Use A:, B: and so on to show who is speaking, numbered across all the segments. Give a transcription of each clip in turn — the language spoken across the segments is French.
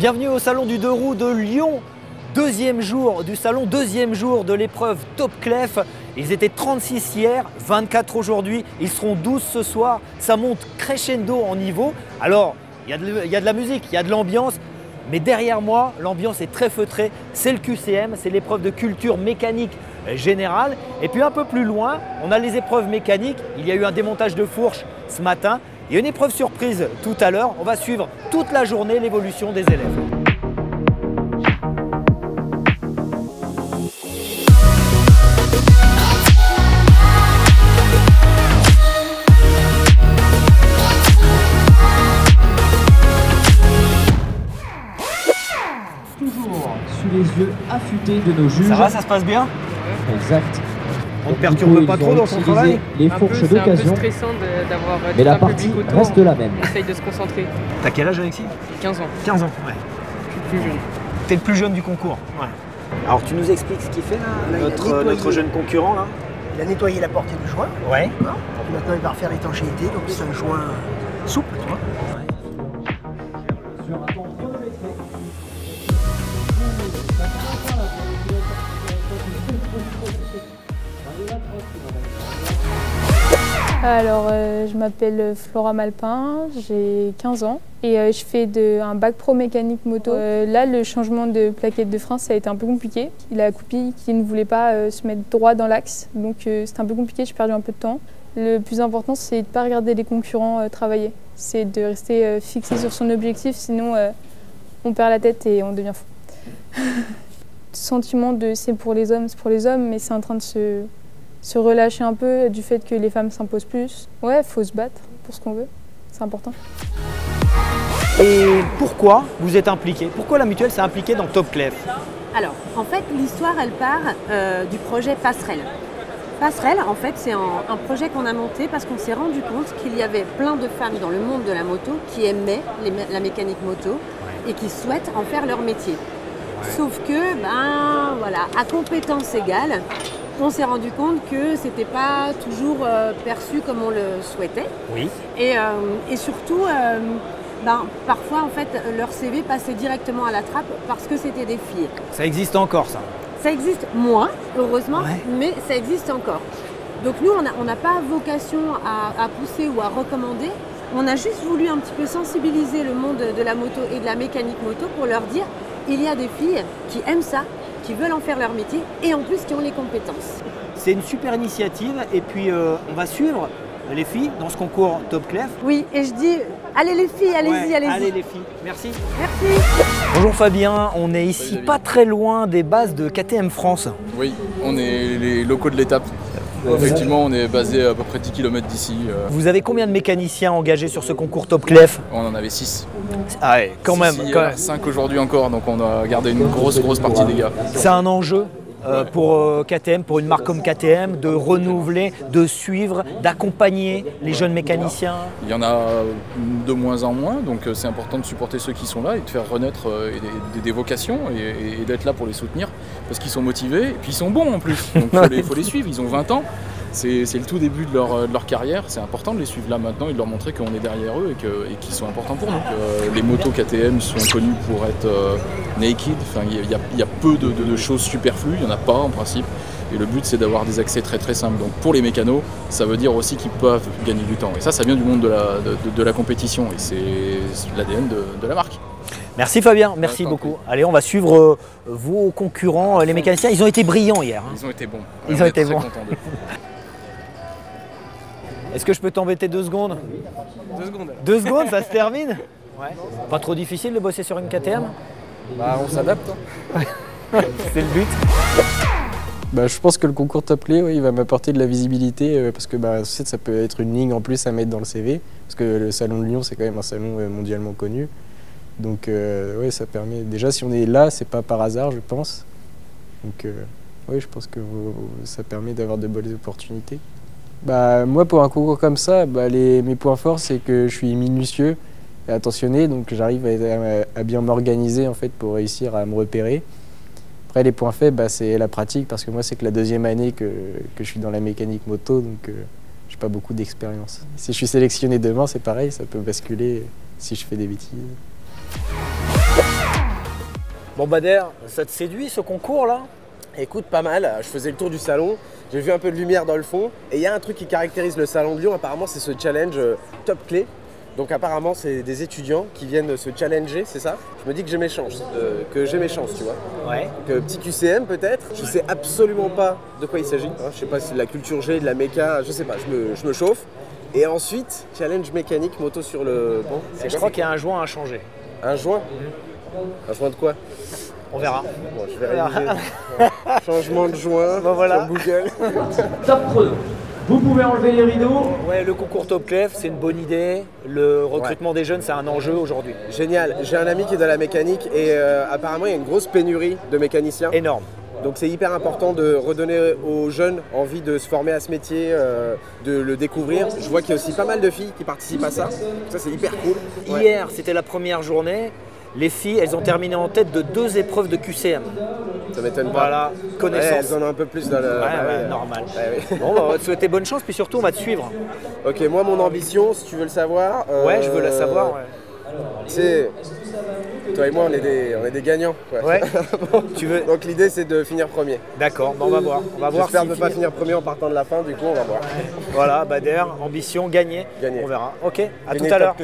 A: Bienvenue au salon du deux roues de Lyon. Deuxième jour du salon, deuxième jour de l'épreuve Top Clef. Ils étaient 36 hier, 24 aujourd'hui, ils seront 12 ce soir. Ça monte crescendo en niveau. Alors, il y a de la musique, il y a de l'ambiance. Mais derrière moi, l'ambiance est très feutrée. C'est le QCM, c'est l'épreuve de culture mécanique générale. Et puis un peu plus loin, on a les épreuves mécaniques. Il y a eu un démontage de fourche ce matin. Il y a une épreuve surprise tout à l'heure. On va suivre toute la journée l'évolution des élèves.
B: Toujours sous les yeux affûtés de nos juges.
A: Ça va, ça se passe bien?
B: Exact.
A: On ne perturbe pas trop dans son travail?
B: Les fourches d'occasion.
C: C'est un peu stressant d'avoir
B: Mais la partie reste la même.
C: On essaye de se concentrer.
A: T'as quel âge, Alexis?
C: 15 ans.
A: 15 ans, ouais.
C: Je suis plus jeune.
A: T'es le plus jeune du concours. Ouais. Alors tu nous expliques ce qu'il fait là, notre jeune concurrent là?
D: Il a nettoyé la portée du joint.
A: Ouais.
D: Voilà. Maintenant il va refaire l'étanchéité, donc c'est un joint souple, tu vois.
E: Alors, je m'appelle Flora Malpin, j'ai 15 ans et je fais un bac pro mécanique moto. Là, le changement de plaquette de frein, ça a été un peu compliqué. Il a la coupille qui ne voulait pas se mettre droit dans l'axe, donc c'était un peu compliqué, j'ai perdu un peu de temps. Le plus important, c'est de ne pas regarder les concurrents travailler. C'est de rester fixé sur son objectif, sinon on perd la tête et on devient fou. Sentiment de c'est pour les hommes, mais c'est en train de se relâcher un peu du fait que les femmes s'imposent plus. Ouais, il faut se battre pour ce qu'on veut, c'est important.
A: Et pourquoi vous êtes impliqué? Pourquoi la mutuelle s'est impliquée dans Top Clef?
F: Alors, en fait, l'histoire, elle part du projet Passerelle. Passerelle, en fait, c'est un projet qu'on a monté parce qu'on s'est rendu compte qu'il y avait plein de femmes dans le monde de la moto qui aimaient la mécanique moto et qui souhaitent en faire leur métier. Sauf que, ben voilà, à compétences égales, on s'est rendu compte que c'était pas toujours perçu comme on le souhaitait.
A: Oui.
F: Et surtout, parfois en fait leur CV passait directement à la trappe parce que c'était des filles.
A: Ça existe encore ça?
F: Ça existe moins, heureusement, mais ça existe encore. Donc nous, on n'a pas vocation à pousser ou à recommander. On a juste voulu un petit peu sensibiliser le monde de la moto et de la mécanique moto pour leur dire il y a des filles qui aiment ça, qui veulent en faire leur métier et en plus qui ont les compétences.
A: C'est une super initiative et puis on va suivre les filles dans ce concours Top Clef.
F: Oui, et je dis, allez les filles, allez-y, allez-y.
A: Allez les filles, merci.
F: Merci.
A: Bonjour Fabien, on est ici pas très loin des bases de KTM France.
G: Oui, on est les locaux de l'étape. Effectivement, on est basé à peu près 10 km d'ici.
A: Vous avez combien de mécaniciens engagés sur ce concours Top Clef?
G: On en avait 6.
A: Ah ouais, quand même.
G: 5 aujourd'hui encore, donc on a gardé une grosse partie des gars.
A: C'est un enjeu pour KTM, pour une marque comme KTM, de renouveler, de suivre, d'accompagner les jeunes mécaniciens?
G: Il y en a de moins en moins, donc c'est important de supporter ceux qui sont là et de faire renaître des vocations et d'être là pour les soutenir parce qu'ils sont motivés et puis ils sont bons en plus, donc il faut les suivre, ils ont 20 ans. C'est le tout début de leur carrière, c'est important de les suivre là maintenant et de leur montrer qu'on est derrière eux et qu'ils sont importants pour nous. Les motos KTM sont connues pour être naked, enfin, il y a peu de choses superflues, il n'y en a pas en principe. Et le but c'est d'avoir des accès très simples. Donc pour les mécanos, ça veut dire aussi qu'ils peuvent gagner du temps. Et ça vient du monde de la compétition et c'est l'ADN de la marque.
A: Merci Fabien, merci beaucoup. Allez, on va suivre vos concurrents, les mécaniciens. Ils ont été brillants hier.
G: Ils ont été bons.
A: Ils ont été bons. Est-ce que je peux t'embêter 2 secondes?
C: 2 secondes.
A: 2 secondes, ça se termine? Ouais. Pas trop difficile de bosser sur une KTM?
C: Bah, on s'adapte.
A: C'est le but.
H: Bah, je pense que le concours Top Clef, il va m'apporter de la visibilité parce que ça peut être une ligne en plus à mettre dans le CV. Parce que le salon de Lyon, c'est quand même un salon mondialement connu. Donc ouais, ça permet. Déjà, si on est là, c'est pas par hasard, je pense. Donc oui, je pense que ça permet d'avoir de bonnes opportunités. Bah, moi, pour un concours comme ça, mes points forts, c'est que je suis minutieux et attentionné, donc j'arrive à bien m'organiser en fait pour réussir à me repérer. Après, les points faibles, c'est la pratique, parce que moi, c'est que la 2e année que je suis dans la mécanique moto, donc j'ai pas beaucoup d'expérience. Si je suis sélectionné demain, c'est pareil, ça peut basculer si je fais des bêtises.
A: Bon Bader, ça te séduit ce concours là?
I: Écoute, pas mal. Je faisais le tour du salon, j'ai vu un peu de lumière dans le fond. Et il y a un truc qui caractérise le salon de Lyon, apparemment, c'est ce challenge top clé. Donc apparemment, c'est des étudiants qui viennent se challenger, c'est ça? Je me dis que j'ai mes chances, tu vois.
A: Ouais.
I: Donc, petit QCM peut-être. Je sais absolument pas de quoi il s'agit. Hein. Je sais pas si c'est de la culture G, de la méca, je sais pas. Je me chauffe. Et ensuite, challenge mécanique, moto sur le pont.
A: Je crois qu'il y a un joint à changer.
I: Un joint? Un joint de quoi?
A: On verra.
I: Bon, je vais réviser. Changement de joint
A: voilà.
I: sur Google.
B: Top chrono. Vous pouvez enlever les rideaux.
A: Ouais, le concours Top Clef, c'est une bonne idée. Le recrutement des jeunes, c'est un enjeu aujourd'hui.
I: Génial. J'ai un ami qui est dans la mécanique et apparemment, il y a une grosse pénurie de mécaniciens.
A: Énorme.
I: Donc c'est hyper important de redonner aux jeunes envie de se former à ce métier, de le découvrir. Je vois qu'il y a aussi pas mal de filles qui participent à ça. Ça, c'est hyper cool. Ouais.
A: Hier, c'était la première journée. Les filles, elles ont terminé en tête de 2 épreuves de QCM.
I: Ça m'étonne pas.
A: Voilà, connaissance.
I: Ouais, elles en ont un peu plus dans le...
A: normal.
I: Ouais, oui.
A: Bon, on va te souhaiter bonne chance, puis surtout, on va te suivre.
I: Ok, moi, mon ambition, si tu veux le savoir...
A: Ouais, je veux la savoir, ouais.
I: Tu sais, toi et moi, on est des gagnants. Quoi.
A: Ouais. Tu veux...
I: Donc l'idée, c'est de finir premier.
A: D'accord, bon, on va voir.
I: J'espère ne pas finir premier en partant de la fin, du coup, on va voir.
A: Voilà, Bader, ambition, gagner.
I: Gagner.
A: On verra. Ok, à tout à l'heure.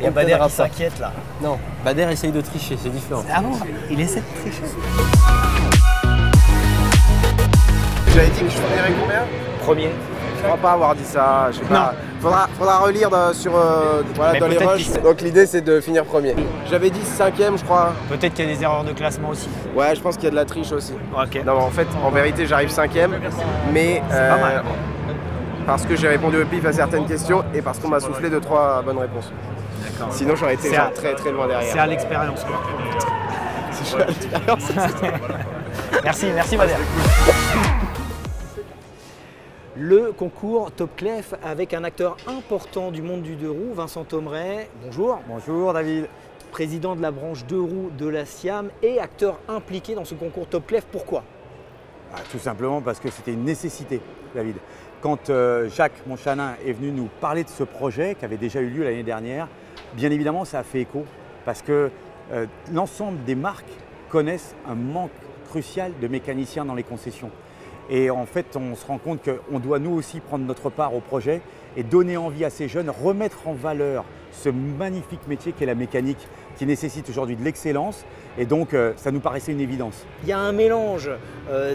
A: Il y a Bader qui s'inquiète là.
J: Non, Bader essaye de tricher, c'est différent.
A: Ah bon? Il essaie de tricher.
I: J'avais dit que je finirais combien?
A: Premier.
I: Je crois pas avoir dit ça, je sais pas. Faudra relire voilà, dans les rushs. Donc l'idée c'est de finir premier. J'avais dit 5ème je crois.
A: Peut-être qu'il y a des erreurs de classement aussi.
I: Ouais, je pense qu'il y a de la triche aussi.
A: Ok.
I: Non, en fait, en vérité j'arrive 5ème, mais
A: pas mal.
I: Parce que j'ai répondu au pif à certaines questions et parce qu'on m'a soufflé 2-3 bonnes réponses.
A: D'accord.
I: Sinon j'aurais été très très loin derrière.
A: C'est à l'expérience quoi.
I: C'est à l'expérience.
A: Merci Bader. Le concours Top Clef avec un acteur important du monde du 2 roues, Vincent Thomeray. Bonjour.
K: Bonjour David.
A: Président de la branche 2 roues de la SIAM et acteur impliqué dans ce concours Top Clef. Pourquoi?
K: Tout simplement parce que c'était une nécessité, David. Quand Jacques Monchanin est venu nous parler de ce projet qui avait déjà eu lieu l'année dernière, bien évidemment ça a fait écho parce que l'ensemble des marques connaissent un manque crucial de mécaniciens dans les concessions. Et en fait, on se rend compte qu'on doit nous aussi prendre notre part au projet et donner envie à ces jeunes, remettre en valeur ce magnifique métier qu'est la mécanique, qui nécessite aujourd'hui de l'excellence. Et donc, ça nous paraissait une évidence.
A: Il y a un mélange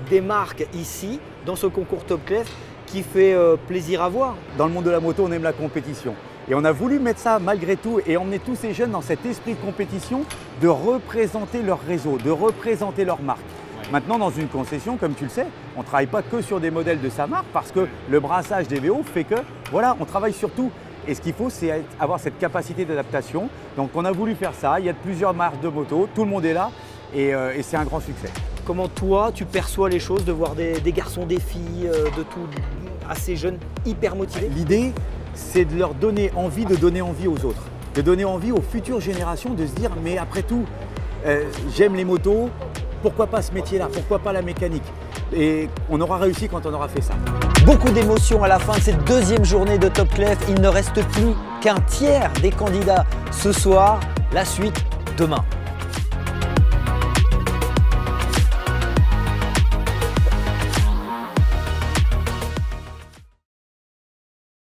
A: des marques ici, dans ce concours Top Clef, qui fait plaisir à voir.
K: Dans le monde de la moto, on aime la compétition. Et on a voulu mettre ça malgré tout et emmener tous ces jeunes dans cet esprit de compétition, de représenter leur réseau, de représenter leur marque. Maintenant, dans une concession, comme tu le sais, on ne travaille pas que sur des modèles de sa marque parce que le brassage des VO fait que, voilà, on travaille sur tout. Et ce qu'il faut, c'est avoir cette capacité d'adaptation. Donc, on a voulu faire ça. Il y a plusieurs marques de motos, tout le monde est là et c'est un grand succès.
A: Comment toi, tu perçois les choses de voir des garçons, des filles, de tout, assez jeunes, hyper motivés?
K: L'idée, c'est de leur donner envie de donner envie aux autres, de donner envie aux futures générations de se dire, mais après tout, j'aime les motos. Pourquoi pas ce métier-là? Pourquoi pas la mécanique? Et on aura réussi quand on aura fait ça.
A: Beaucoup d'émotions à la fin de cette deuxième journée de Top Clef. Il ne reste plus qu'un tiers des candidats ce soir. La suite demain.